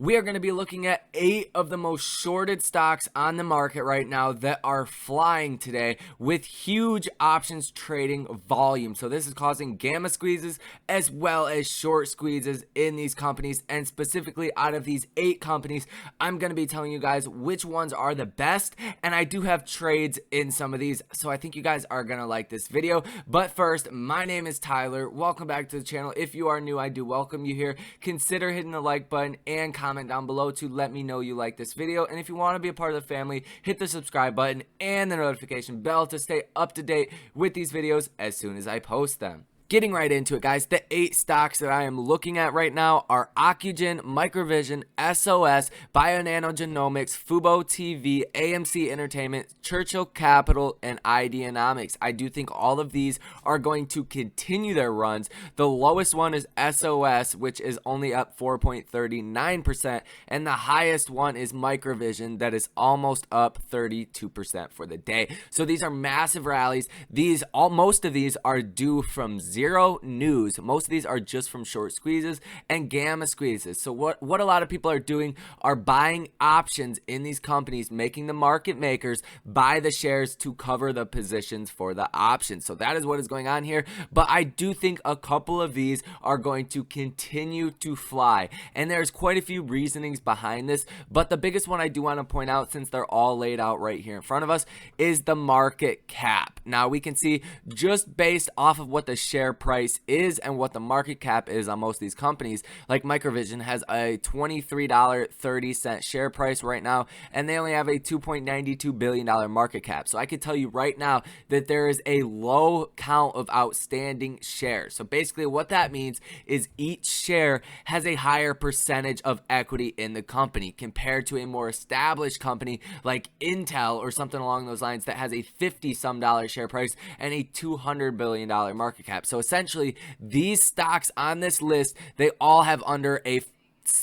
We are going to be looking at 8 of the most shorted stocks on the market right now that are flying today with huge options trading volume. So this is causing gamma squeezes as well as short squeezes in these companies. And specifically out of these 8 companies, I'm going to be telling you guys which ones are the best. And I do have trades in some of these, so I think you guys are going to like this video. But first, my name is Tyler. Welcome back to the channel. If you are new, I do welcome you here. Consider hitting the like button and comment down below to let me know you like this video. And if you want to be a part of the family, hit the subscribe button and the notification bell to stay up to date with these videos as soon as I post them. Getting right into it, guys, the 8 stocks that I am looking at right now are OCUGEN, Microvision, SOS, Bionanogenomics, Fubo TV, AMC Entertainment, Churchill Capital, and Ideanomics. I do think all of these are going to continue their runs. The lowest one is SOS, which is only up 4.39%, and the highest one is Microvision, that is almost up 32% for the day. So these are massive rallies. Most of these are due from zero news. Most of these are just from short squeezes and gamma squeezes. So what a lot of people are doing are buying options in these companies, making the market makers buy the shares to cover the positions for the options. So that is what is going on here. But I do think a couple of these are going to continue to fly. And there's quite a few reasonings behind this. But the biggest one I do want to point out, since they're all laid out right here in front of us, is the market cap. Now we can see just based off of what the share price is and what the market cap is on most of these companies, like Microvision has a $23.30 share price right now, and they only have a $2.92 billion market cap. So I can tell you right now that there is a low count of outstanding shares. So basically what that means is each share has a higher percentage of equity in the company compared to a more established company like Intel or something along those lines that has a $50-some share price and a $200 billion market cap. So essentially, these stocks on this list, they all have under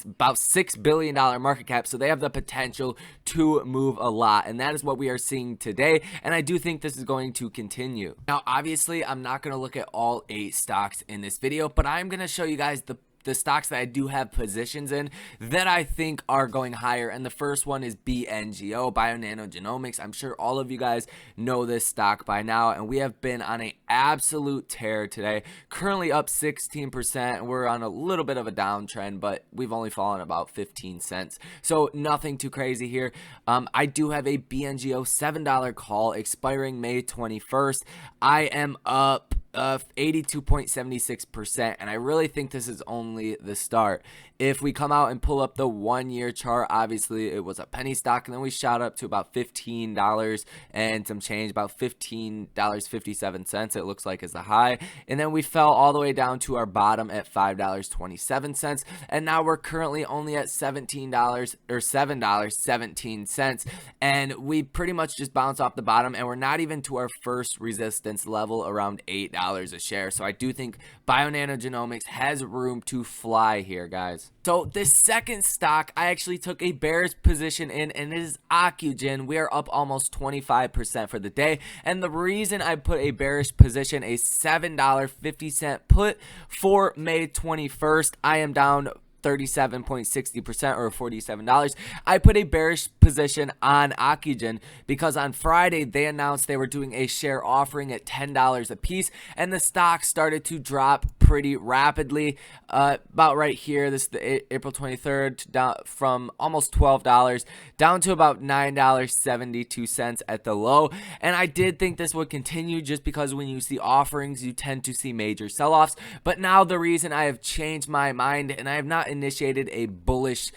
about $6 billion market cap, so they have the potential to move a lot, and that is what we are seeing today, and I do think this is going to continue. Now obviously I'm not going to look at all 8 stocks in this video, but I'm going to show you guys the stocks that I do have positions in that I think are going higher. And the first one is BNGO, Bionanogenomics. I'm sure all of you guys know this stock by now, and we have been on an absolute tear today, currently up 16%. We're on a little bit of a downtrend, but we've only fallen about 15 cents, so nothing too crazy here. I do have a BNGO $7 call expiring May 21st. I am up 82.76%, and I really think this is only the start. If we come out and pull up the 1-year chart, obviously it was a penny stock, and then we shot up to about $15 and some change, about $15.57 it looks like is the high, and then we fell all the way down to our bottom at $5.27, and now we're currently only at $17 or $7.17, and we pretty much just bounced off the bottom, and we're not even to our first resistance level around $8 a share. So I do think Bionanogenomics has room to fly here, guys. So this second stock I actually took a bearish position in, and it is OCUGEN. We are up almost 25% for the day, and the reason I put a bearish position, a $7.50 put for May 21st, I am down 37.60% or $47. I put a bearish position on OCUGEN because on Friday they announced they were doing a share offering at $10 a piece, and the stock started to drop pretty rapidly. About right here, this is the April 23rd, down from almost $12 down to about $9.72 at the low. And I did think this would continue just because when you see offerings, you tend to see major sell-offs. But now the reason I have changed my mind, and I have not initiated a bullish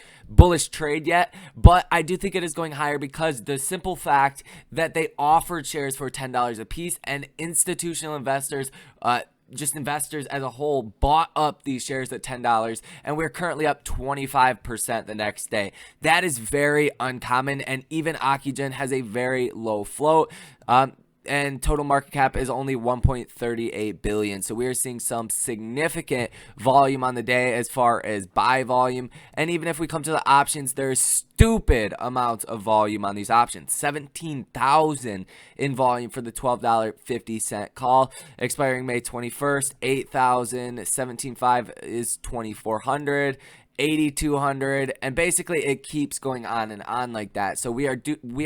trade yet, but I do think it is going higher because the simple fact that they offered shares for $10 a piece, and institutional investors, just investors as a whole, bought up these shares at $10, and we're currently up 25% the next day. That is very uncommon, and even OCUGEN has a very low float. And total market cap is only 1.38 billion. So we are seeing some significant volume on the day as far as buy volume. And even if we come to the options, there's stupid amounts of volume on these options. 17,000 in volume for the $12.50 call expiring May 21st. 8,000, 17.5 is 2,400. 8,200, and basically it keeps going on and on like that. So we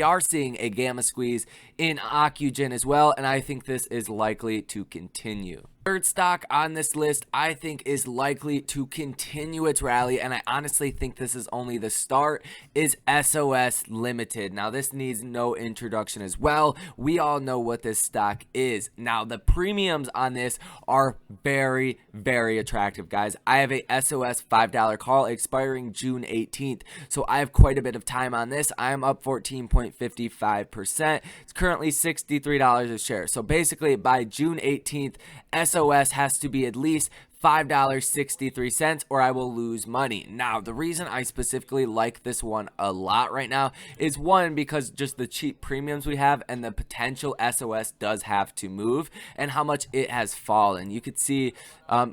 are seeing a gamma squeeze in OCUGEN as well, and I think this is likely to continue. Third stock on this list I think is likely to continue its rally, and I honestly think this is only the start, is SOS Limited. Now this needs no introduction as well. We all know what this stock is. Now the premiums on this are very, very attractive, guys. I have a SOS $5 call expiring June 18th, so I have quite a bit of time on this. I'm up 14.55%. It's currently $63 a share. So basically by June 18th, SOS has to be at least $5.63 or I will lose money. Now, the reason I specifically like this one a lot right now is one, because just the cheap premiums we have and the potential SOS does have to move and how much it has fallen. You could see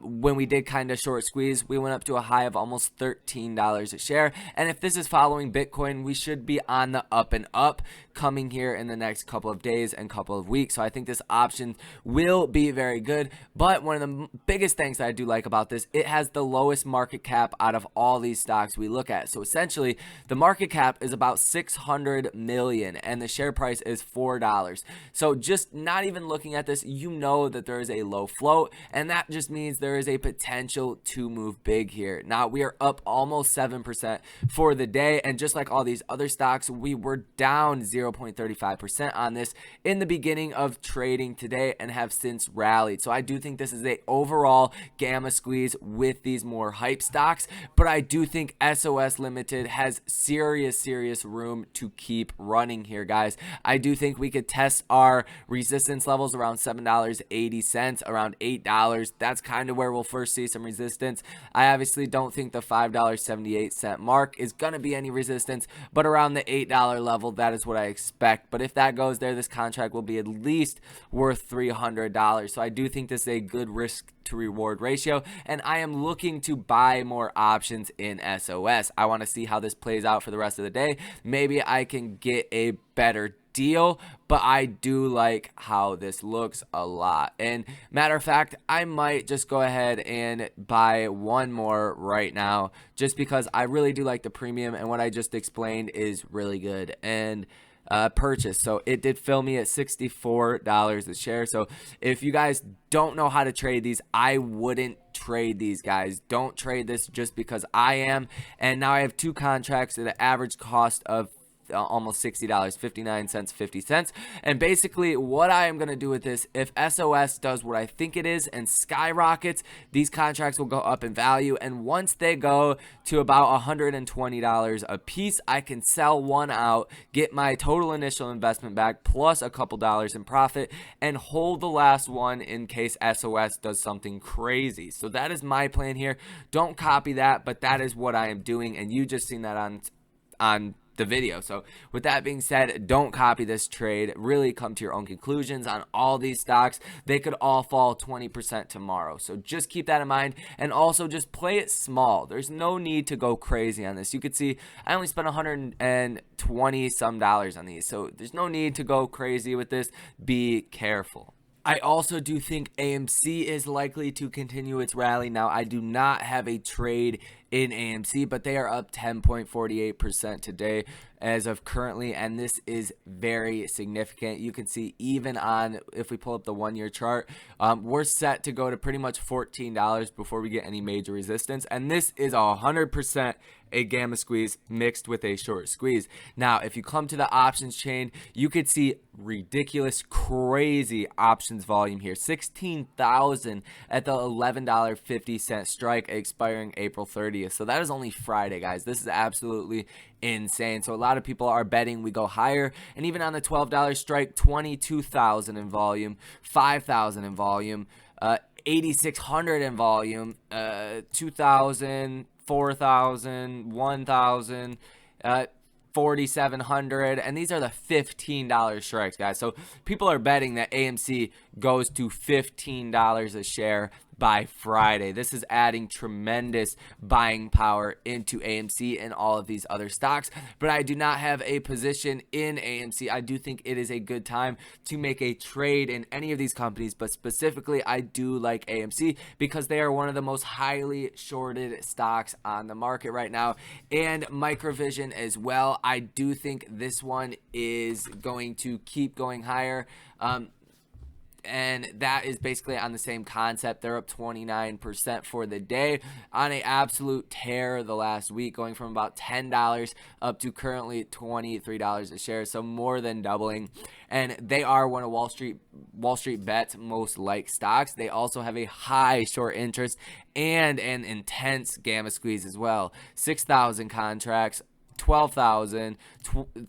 when we did kind of short squeeze, we went up to a high of almost $13 a share. And if this is following Bitcoin, we should be on the up and up coming here in the next couple of days and couple of weeks. So I think this option will be very good. But one of the biggest things that I do like about this, it has the lowest market cap out of all these stocks we look at. So essentially the market cap is about 600 million and the share price is $4. So just not even looking at this, you know that there is a low float, and that just means there is a potential to move big here. Now we are up almost 7% for the day, and just like all these other stocks, we were down 0.35% on this in the beginning of trading today and have since rallied. So I do think this is a overall gamma squeeze with these more hype stocks, but I do think SOS Limited has serious room to keep running here, guys. I do think we could test our resistance levels around $7.80, around $8. That's kind of where we'll first see some resistance. I obviously don't think the $5.78 mark is going to be any resistance, but around the $8 level, that is what I expect. But if that goes there, this contract will be at least worth $300. So I do think this is a good risk to reward ratio, and I am looking to buy more options in SOS. I want to see how this plays out for the rest of the day. Maybe I can get a better deal, but I do like how this looks a lot. And matter of fact, I might just go ahead and buy one more right now, just because I really do like the premium, and what I just explained is really good. And purchase, so it did fill me at $64 a share. So if you guys don't know how to trade these, I wouldn't trade these, guys. Don't trade this just because I am. And now I have two contracts at an average cost of almost $60, 59 cents, 50 cents. And basically what I am going to do with this, if SOS does what I think it is and skyrockets, these contracts will go up in value. And once they go to about $120 a piece, I can sell one out, get my total initial investment back plus a couple dollars in profit, and hold the last one in case SOS does something crazy. So that is my plan here. Don't copy that, but that is what I am doing, and you just seen that on the video. So with that being said, don't copy this trade. Really come to your own conclusions on all these stocks. They could all fall 20% tomorrow. So just keep that in mind, and also just play it small. There's no need to go crazy on this. You could see I only spent $120 some on these. So there's no need to go crazy with this. Be careful. I also do think AMC is likely to continue its rally. Now, I do not have a trade in AMC, but they are up 10.48% today as of currently, and this is very significant. You can see even on, if we pull up the 1 year chart, we're set to go to pretty much $14 before we get any major resistance, and this is 100% a gamma squeeze mixed with a short squeeze. Now, if you come to the options chain, you could see ridiculous, crazy options volume here. 16,000 at the $11.50 strike expiring April 30th. So that is only Friday, guys. This is absolutely insane. So a lot of people are betting we go higher, and even on the $12 strike, 22,000 in volume, 5,000 in volume, 8,600 in volume, 2,000, 4,000, 1,000, 4,700, and these are the $15 strikes, guys. So people are betting that AMC goes to $15 a share by Friday. This is adding tremendous buying power into AMC and all of these other stocks, but I do not have a position in AMC. I do think it is a good time to make a trade in any of these companies, but specifically I do like AMC because they are one of the most highly shorted stocks on the market right now, and Microvision as well. I do think this one is going to keep going higher. And that is basically on the same concept. They're up 29% for the day on an absolute tear the last week, going from about $10 up to currently $23 a share, so more than doubling. And they are one of Wall Street Bet's most liked stocks. They also have a high short interest and an intense gamma squeeze as well. 6,000 contracts, 12,000,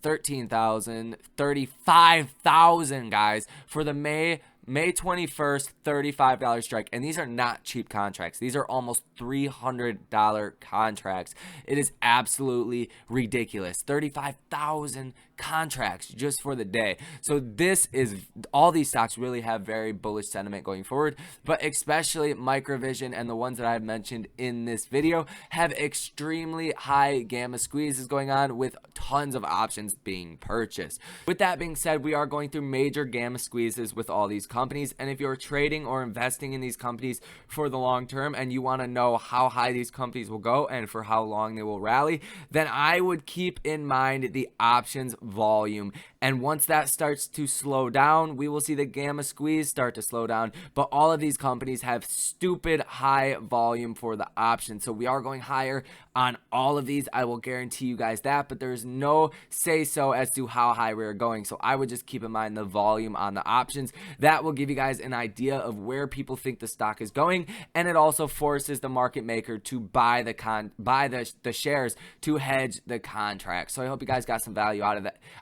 13,000, 35,000 guys for the May 21st $35 strike, and these are not cheap contracts. These are almost $300 contracts. It is absolutely ridiculous. 35,000 contracts just for the day. So this is, all these stocks really have very bullish sentiment going forward, but especially Microvision and the ones that I've mentioned in this video have extremely high gamma squeezes going on with tons of options being purchased. With that being said, we are going through major gamma squeezes with all these companies, and if you're trading or investing in these companies for the long term and you want to know how high these companies will go and for how long they will rally, then I would keep in mind the options volume. And once that starts to slow down, we will see the gamma squeeze start to slow down. But all of these companies have stupid high volume for the options, so we are going higher on all of these. I will guarantee you guys that, but there's no say so as to how high we're going. So I would just keep in mind the volume on the options. That will give you guys an idea of where people think the stock is going, and it also forces the market maker to buy the shares to hedge the contract. So I hope you guys got some value out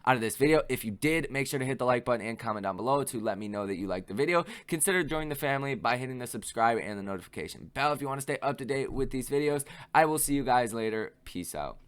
of this video. If you did, make sure to hit the like button and comment down below to let me know that you liked the video. Consider joining the family by hitting the subscribe and the notification bell if you want to stay up to date with these videos. I will see you guys later. Peace out.